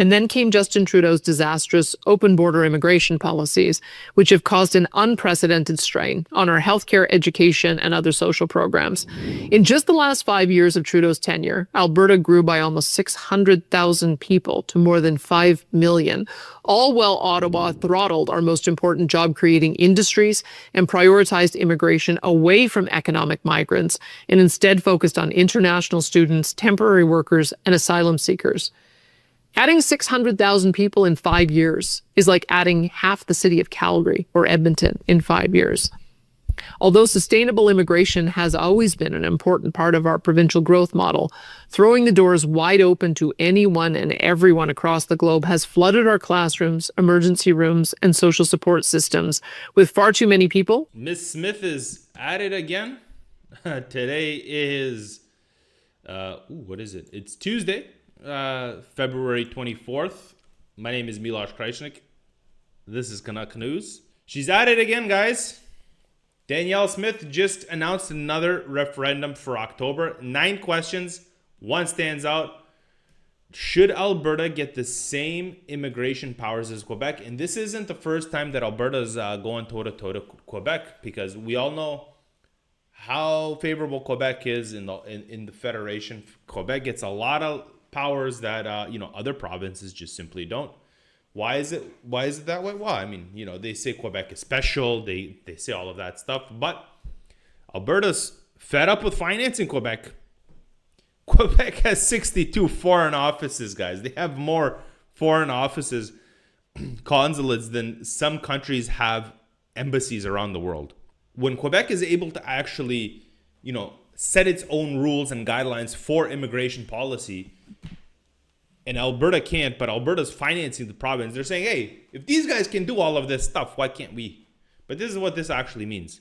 And then came Justin Trudeau's disastrous open border immigration policies, which have caused an unprecedented strain on our healthcare, education, and other social programs. In just the last 5 years of Trudeau's tenure, Alberta grew by almost 600,000 people to more than 5 million, all while Ottawa throttled our most important job-creating industries and prioritized immigration away from economic migrants and instead focused on international students, temporary workers, and asylum seekers. Adding 600,000 people in 5 years is like adding half the city of Calgary or Edmonton in 5 years. Although sustainable immigration has always been an important part of our provincial growth model, throwing the doors wide open to anyone and everyone across the globe has flooded our classrooms, emergency rooms, and social support systems with far too many people. Miss Smith is at it again. Today is, what is it? It's Tuesday. February 24th. My name is Miloš Krajčnik. This is Canuck News. She's at it again, guys. Danielle Smith just announced another referendum for October. 9 questions. One stands out. Should Alberta get the same immigration powers as Quebec? And this isn't the first time that Alberta is going toe-to-toe to Quebec, because we all know how favorable Quebec is in the Federation. Quebec gets a lot of powers that other provinces just simply don't. Why is it that way? Well, I mean, they say Quebec is special, they say all of that stuff, but Alberta's fed up with financing Quebec. Quebec has 62 foreign offices, guys. They have more foreign offices, consulates, than some countries have embassies around the world. When Quebec is able to actually, set its own rules and guidelines for immigration policy, and Alberta can't, but Alberta's financing the province. They're saying, hey, if these guys can do all of this stuff, why can't we? But this is what this actually means.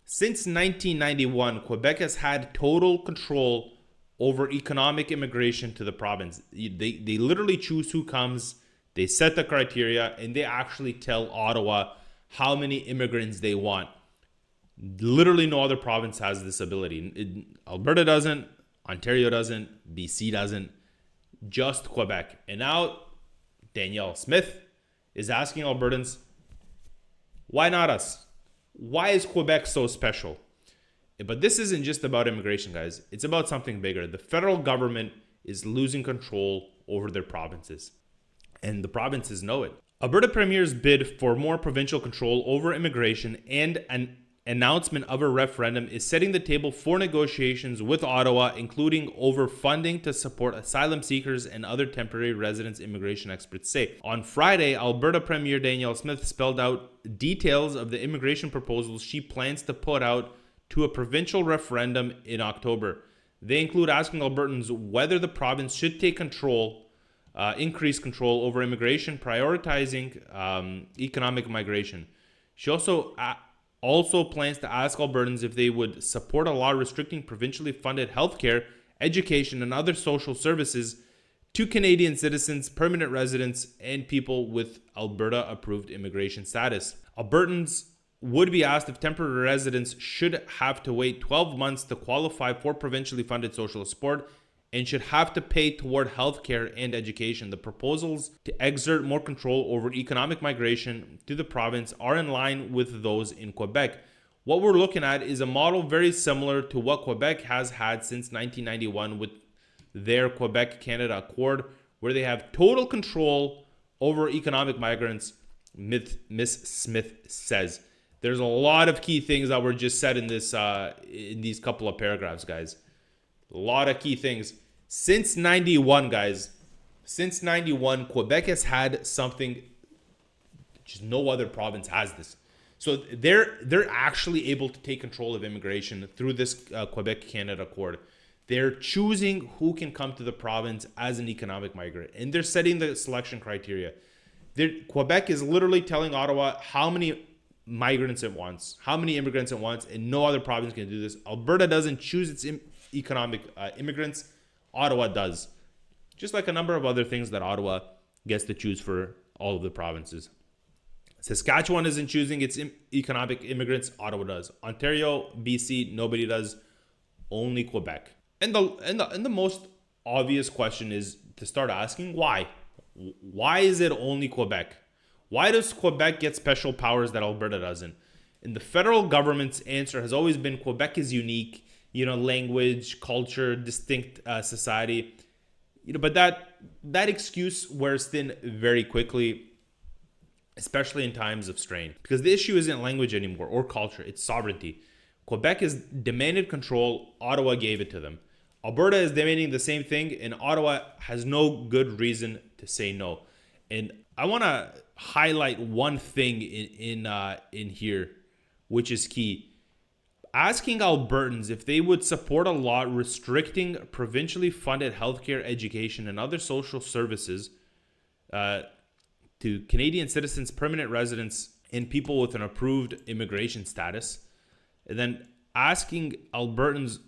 Since 1991, Quebec has had total control over economic immigration to the province. They literally choose who comes, they set the criteria, and they actually tell Ottawa how many immigrants they want. Literally no other province has this ability. Alberta doesn't, Ontario doesn't, BC doesn't, just Quebec. And now Danielle Smith is asking Albertans, why not us? Why is Quebec so special? But this isn't just about immigration, guys. It's about something bigger. The federal government is losing control over their provinces, and the provinces know it. Alberta Premier's bid for more provincial control over immigration and an announcement of a referendum is setting the table for negotiations with Ottawa, including over funding to support asylum seekers and other temporary residents, immigration experts say. On Friday, Alberta Premier Danielle Smith spelled out details of the immigration proposals she plans to put out to a provincial referendum in October. They include asking Albertans whether the province should take increased control over immigration, prioritizing economic migration. She also plans to ask Albertans if they would support a law restricting provincially funded healthcare, education, and other social services to Canadian citizens, permanent residents, and people with Alberta-approved immigration status. Albertans would be asked if temporary residents should have to wait 12 months to qualify for provincially funded social support and should have to pay toward healthcare and education. The proposals to exert more control over economic migration to the province are in line with those in Quebec. What we're looking at is a model very similar to what Quebec has had since 1991 with their Quebec-Canada Accord, where they have total control over economic migrants, Miss Smith says. There's a lot of key things that were just said in these couple of paragraphs, guys. A lot of key things. Since 91, guys, Quebec has had something, just no other province has this. So they're actually able to take control of immigration through this Quebec-Canada Accord. They're choosing who can come to the province as an economic migrant, and they're setting the selection criteria. Quebec is literally telling Ottawa how many migrants it wants, how many immigrants it wants, and no other province can do this. Alberta doesn't choose its economic immigrants. Ottawa does. Just like a number of other things that Ottawa gets to choose for all of the provinces. Saskatchewan isn't choosing its economic immigrants. Ottawa does. Ontario, BC, nobody does. Only Quebec. And the most obvious question is to start asking why. Why is it only Quebec? Why does Quebec get special powers that Alberta doesn't? And the federal government's answer has always been Quebec is unique, language, culture, distinct society. But that excuse wears thin very quickly, especially in times of strain. Because the issue isn't language anymore or culture, it's sovereignty. Quebec has demanded control, Ottawa gave it to them. Alberta is demanding the same thing, and Ottawa has no good reason to say no. And I want to highlight one thing in here, which is key. Asking Albertans if they would support a law restricting provincially funded healthcare, education, and other social services to Canadian citizens, permanent residents, and people with an approved immigration status. And then asking Albertans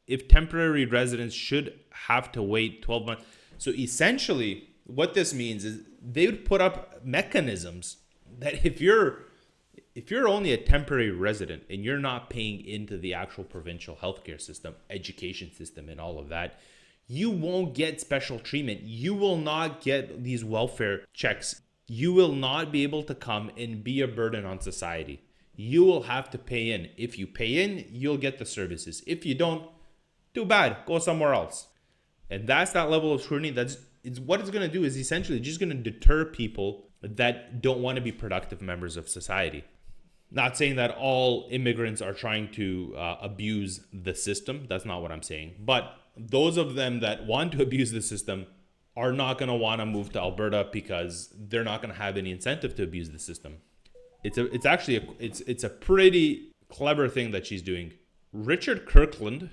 if temporary residents should have to wait 12 months. So essentially, what this means is they would put up mechanisms that if you're only a temporary resident and you're not paying into the actual provincial healthcare system, education system, and all of that, you won't get special treatment. You will not get these welfare checks. You will not be able to come and be a burden on society. You will have to pay in. If you pay in, you'll get the services. If you don't, too bad. Go somewhere else. And that's that level of scrutiny. What it's going to do is essentially just going to deter people that don't want to be productive members of society. Not saying that all immigrants are trying to abuse the system. That's not what I'm saying. But those of them that want to abuse the system are not going to want to move to Alberta because they're not going to have any incentive to abuse the system. It's a pretty clever thing that she's doing. Richard Curland,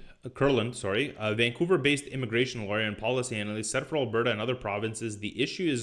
a Vancouver-based immigration lawyer and policy analyst, said for Alberta and other provinces, the issue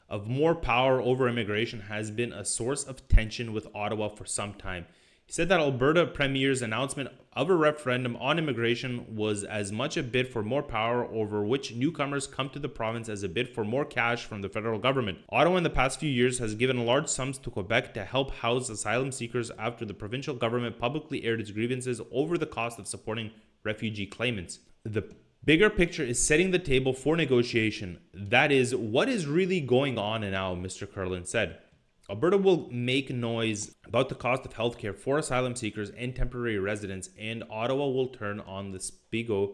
of more power over immigration has been a source of tension with Ottawa for some time. He said that Alberta Premier's announcement of a referendum on immigration was as much a bid for more power over which newcomers come to the province as a bid for more cash from the federal government. Ottawa in the past few years has given large sums to Quebec to help house asylum seekers after the provincial government publicly aired its grievances over the cost of supporting refugee claimants. The bigger picture is setting the table for negotiation. That is what is really going on now, Mr. Curland said. Alberta will make noise about the cost of healthcare for asylum seekers and temporary residents, and Ottawa will turn on the spigot.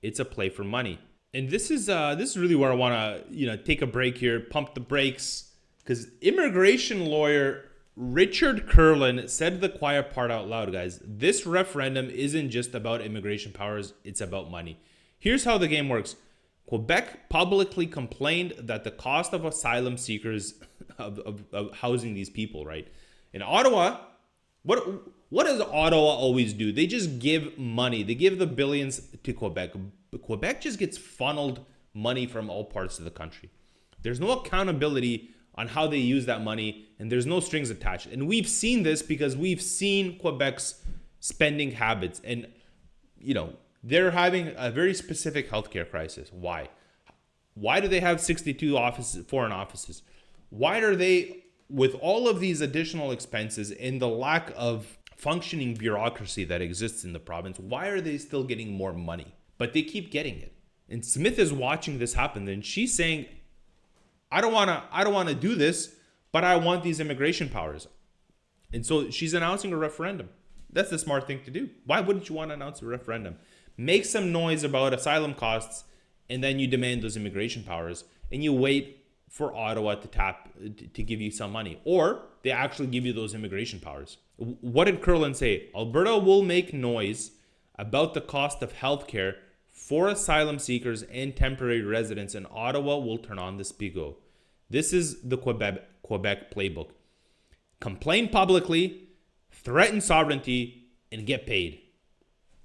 It's a play for money. And this is really where I want to take a break here, pump the brakes, because immigration lawyer Richard Curland said the quiet part out loud, guys. This referendum isn't just about immigration powers, it's about money. Here's how the game works. Quebec publicly complained that the cost of asylum seekers of housing these people, right? In Ottawa, what does Ottawa always do? They just give money. They give the billions to Quebec. But Quebec just gets funneled money from all parts of the country. There's no accountability on how they use that money, and there's no strings attached. And we've seen this because we've seen Quebec's spending habits. And, they're having a very specific healthcare crisis. Why? Why do they have 62 foreign offices? Why are they, with all of these additional expenses and the lack of functioning bureaucracy that exists in the province, why are they still getting more money? But they keep getting it. And Smith is watching this happen, and she's saying, I don't want to do this, but I want these immigration powers. And so she's announcing a referendum. That's the smart thing to do. Why wouldn't you want to announce a referendum? Make some noise about asylum costs, and then you demand those immigration powers, and you wait for Ottawa to give you some money, or they actually give you those immigration powers. What did Curland say? Alberta will make noise about the cost of healthcare for asylum seekers and temporary residents, and Ottawa will turn on the spigot. This is the Quebec playbook. Complain publicly, threaten sovereignty, and get paid.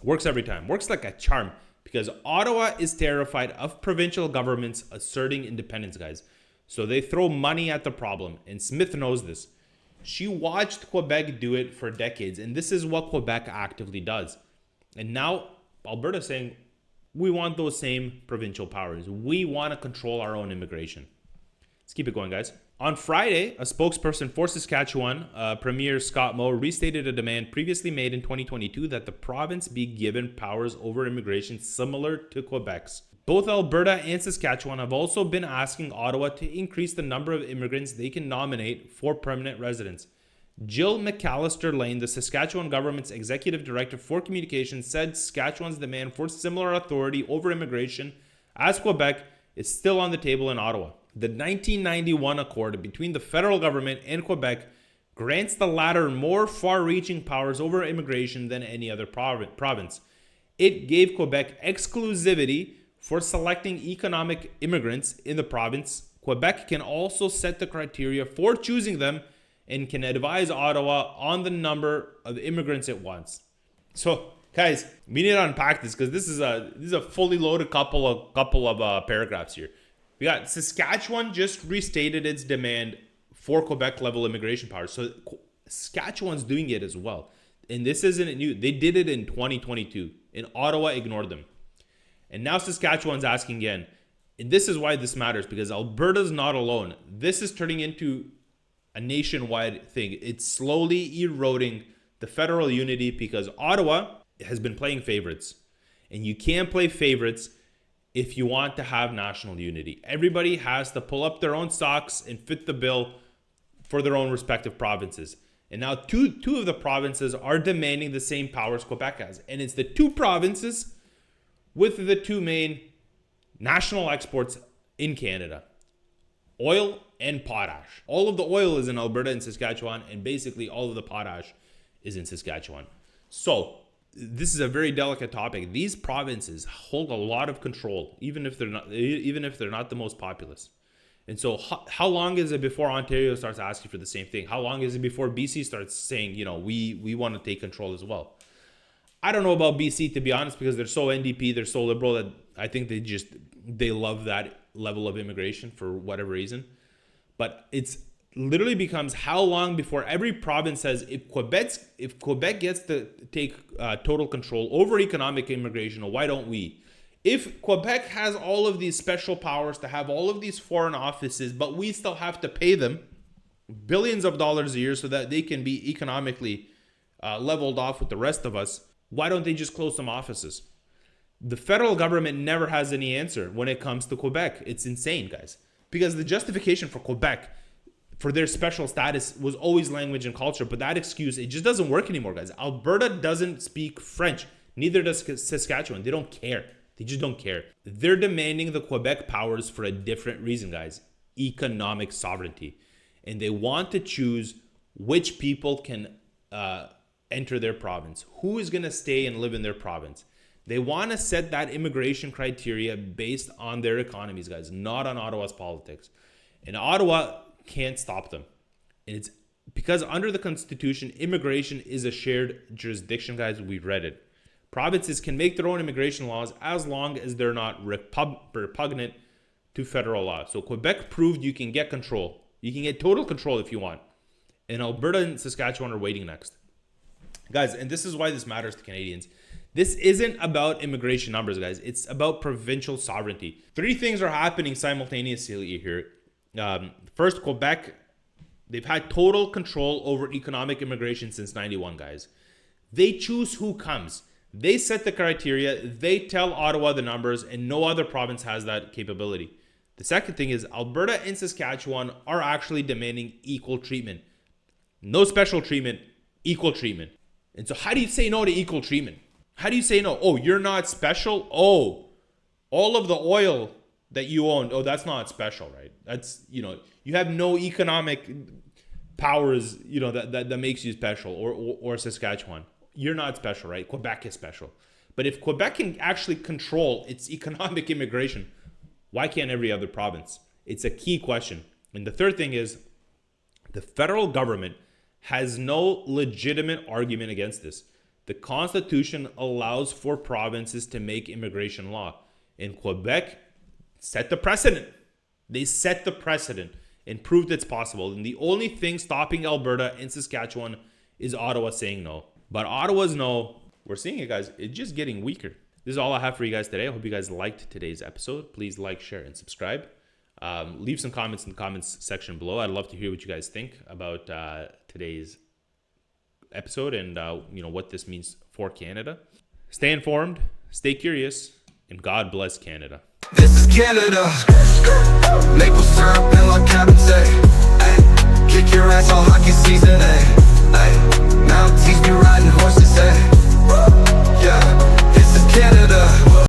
Works every time. Works like a charm, because Ottawa is terrified of provincial governments asserting independence, guys. So they throw money at the problem, and Smith knows this. She watched Quebec do it for decades, and this is what Quebec actively does. And now Alberta's saying, we want those same provincial powers. We want to control our own immigration. Let's keep it going, guys. On Friday, a spokesperson for Saskatchewan, Premier Scott Moe, restated a demand previously made in 2022 that the province be given powers over immigration similar to Quebec's. Both Alberta and Saskatchewan have also been asking Ottawa to increase the number of immigrants they can nominate for permanent residence. Jill McAllister Lane, the Saskatchewan government's executive director for communications, said Saskatchewan's demand for similar authority over immigration as Quebec is still on the table in Ottawa. The 1991 accord between the federal government and Quebec grants the latter more far-reaching powers over immigration than any other province. It gave Quebec exclusivity for selecting economic immigrants in the province. Quebec can also set the criteria for choosing them and can advise Ottawa on the number of immigrants it wants. So, guys, we need to unpack this because this is a fully loaded couple of paragraphs here. We got Saskatchewan just restated its demand for Quebec level immigration powers. So Saskatchewan's doing it as well. And this isn't new. They did it in 2022 and Ottawa ignored them. And now Saskatchewan's asking again. And this is why this matters, because Alberta's not alone. This is turning into a nationwide thing. It's slowly eroding the federal unity because Ottawa has been playing favorites. And you can't play favorites if you want to have national unity. Everybody has to pull up their own socks and fit the bill for their own respective provinces. And now two of the provinces are demanding the same powers Quebec has. And it's the two provinces with the two main national exports in Canada: oil and potash. All of the oil is in Alberta and Saskatchewan, and basically all of the potash is in Saskatchewan. So this is a very delicate topic. These provinces hold a lot of control, even if they're not the most populous. And so how long is it before Ontario starts asking for the same thing? How long is it before BC starts saying, we want to take control as well? I don't know about BC, to be honest, because they're so NDP, they're so liberal that I think they love that level of immigration for whatever reason. But it's literally becomes how long before every province says, if Quebec gets to take total control over economic immigration, why don't we? If Quebec has all of these special powers to have all of these foreign offices, but we still have to pay them billions of dollars a year so that they can be economically leveled off with the rest of us, why don't they just close some offices? The federal government never has any answer when it comes to Quebec. It's insane, guys. Because the justification for Quebec for their special status was always language and culture, but that excuse, it just doesn't work anymore, guys. Alberta doesn't speak French. Neither does Saskatchewan. They don't care. They just don't care. They're demanding the Quebec powers for a different reason, guys. Economic sovereignty. And they want to choose which people can enter their province. Who is going to stay and live in their province? They want to set that immigration criteria based on their economies, guys, not on Ottawa's politics. And Ottawa can't stop them. And it's because under the Constitution, immigration is a shared jurisdiction, guys. We've read it. Provinces can make their own immigration laws as long as they're not repugnant to federal law. So Quebec proved you can get control. You can get total control if you want. And Alberta and Saskatchewan are waiting next. Guys, and this is why this matters to Canadians. This isn't about immigration numbers, guys. It's about provincial sovereignty. Three things are happening simultaneously here. First, Quebec, they've had total control over economic immigration since 91, guys. They choose who comes. They set the criteria. They tell Ottawa the numbers, and no other province has that capability. The second thing is Alberta and Saskatchewan are actually demanding equal treatment. No special treatment, equal treatment. And so how do you say no to equal treatment? How do you say no? Oh, you're not special? Oh, all of the oil that you own, oh, that's not special, right? That's, you have no economic powers, that makes you special, or Saskatchewan. You're not special, right? Quebec is special. But if Quebec can actually control its economic immigration, why can't every other province? It's a key question. And the third thing is the federal government has no legitimate argument against this. The Constitution allows for provinces to make immigration law. And Quebec set the precedent. They set the precedent and proved it's possible. And the only thing stopping Alberta and Saskatchewan is Ottawa saying no. But Ottawa's no, we're seeing it, guys. It's just getting weaker. This is all I have for you guys today. I hope you guys liked today's episode. Please like, share, and subscribe. Leave some comments in the comments section below. I'd love to hear what you guys think about today's episode and what this means for Canada. Stay informed, stay curious, and God bless Canada. This is Canada. Maple syrup and log cabin say, ay, kick your ass all hockey season.